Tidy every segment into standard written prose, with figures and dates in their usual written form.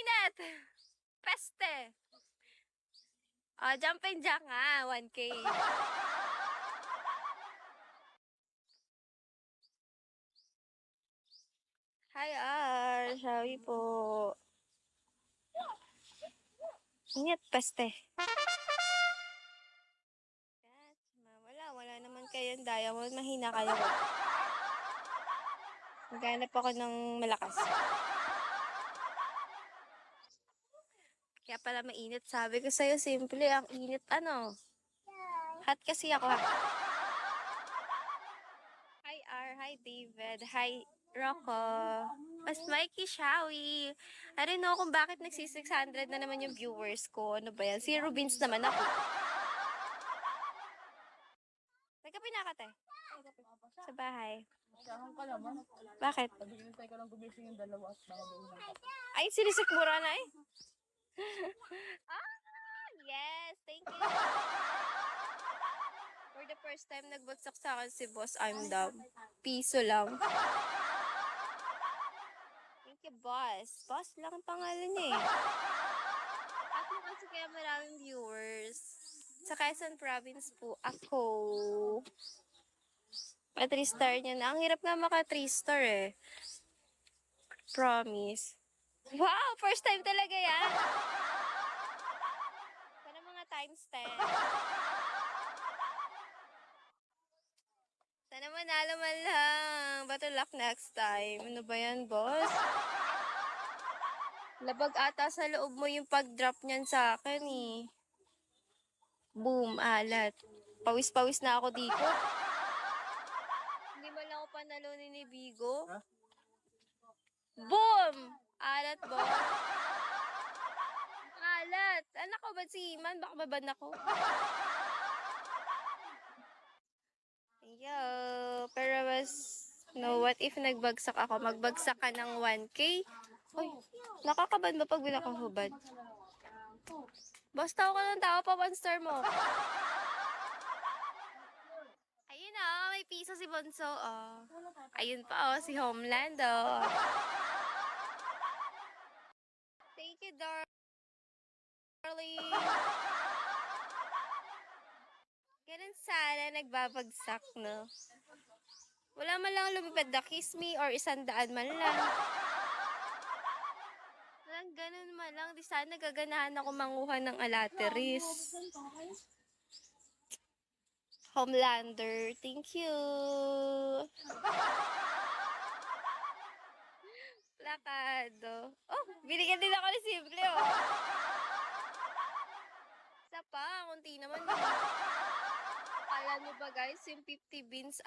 init! Peste! Jumping jack nga, 1K. Hi, Ar. Sabi po. Init, peste. Wala naman kayong diamond. Mahina kayo. Maghanap ako ng malakas. Kaya pala mainit. Sabi ko sa'yo, simple. Ang init, hot kasi ako. Hi, R. Hi, David. Hi, Rocco. Mas Mikey Shawi. I don't know kung bakit nagsi-600 na naman yung viewers ko. Ano ba yan? Si Rubins naman ako. Nagkape na ka, te? Sa bahay. Siyahang ka naman. Bakit? Naghihintay ko lang gumising yung dalawa at bago. Ay, sinisikmura na eh. Yes, thank you. For the first time, nagbagsak sa akin si Boss I'm Dumb. Piso lang. Thank you, Boss. Boss lang ang pangalan niya eh. At mo kasi kaya maraming viewers. Sa Quezon Province po, ako. Pa 3-star niya na. Ang hirap nga maka 3-star eh. Promise. Wow! First time talaga yan! Sana mga times 10. Sana manalo man lang. Better luck next time. Ano ba yan, boss? Labag ata sa loob mo yung pag-drop niyan sa akin eh. Boom, alat. Pawis-pawis na ako dito. Hindi man lang ako panalunin ni Bigo. Boom! Alat, boss. Alat. Anak ko ba si Iman? Baka babad ako. Yo, pero no, what if nagbagsak ako? Magbagsak ka ng 1K? Uy, nakakabad ba pag binakahubad? Boss, tao ka ng tao pa, 1-star mo. Ayun may piso si Bonso, Ayun pa, si Homeland, Thank you, darling. Ganun sana nagbabagsak, no? Wala man lang lumipad na kiss me or 100 man lang. Walang ganun man lang. Di sana gaganahan ako manguha ng alateris. Homelander, thank you. Plakado. Oh, binigyan din ako ni Simple, Isa pa, kunti naman. Kala nyo ba guys, yung 50 beans,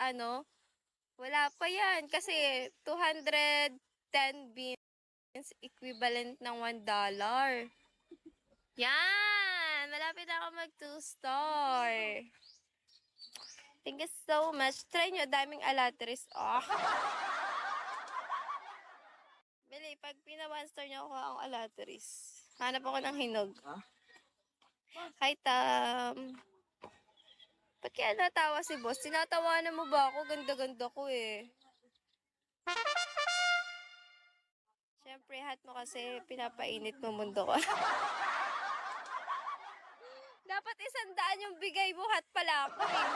wala pa yan. Kasi 210 beans equivalent ng $1. Yan! Malapit ako mag 2-star. Thank you so much. Try nyo, daming alateris. Bili, pag pina 1-star nyo ako ang alateris. Hanap ako ng hinog. Hi, Tam. Ba't kaya natawa si boss? Tinatawanan mo ba ako? Ganda-ganda ko eh. Siyempre, hat mo kasi pinapainit mo mundo ko. Dapat 100 yung bigay mo, hat pala ako eh.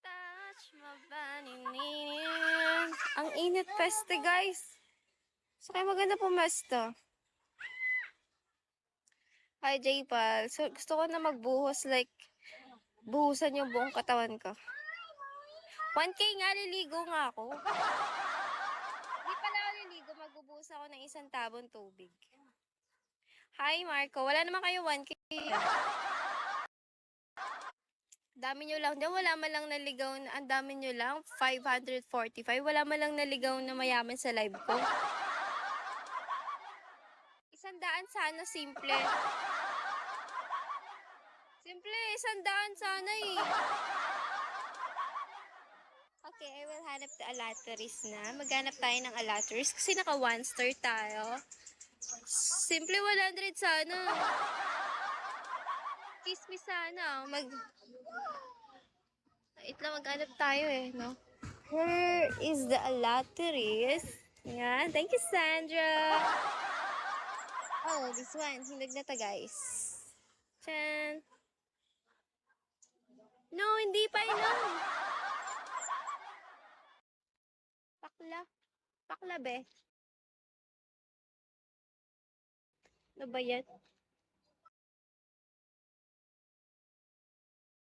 Touch my baninin. Ang init peste, guys. So, kaya maganda pumesto. Hi, J-Pal. So, gusto ko na magbuhos, like, buhusan yung buong katawan ko. 1K nga, liligo nga ako. Hindi pala ako liligo, magbubuhos ako ng 1 tabon tubig. Hi, Marco. Wala naman kayo 1K. Dami nyo lang. Wala man lang naligaw na, ang dami nyo lang. 545. Wala man lang naligaw na mayaman sa live ko. 100 sana, simple. Simple, 100 sana eh. Okay, I will hanap the alateris na. Maghanap tayo ng alateris kasi naka 1-star tayo. Simple 100 sana. Kiss me sana. Wait lang, maghanap tayo eh, no? Where is the alateris? Yan. Thank you, Sandra. Oh, this one. Hinag na ta, guys. Chan. No, hindi pa inom. Pakla. Pakla, be. Ano ba yan?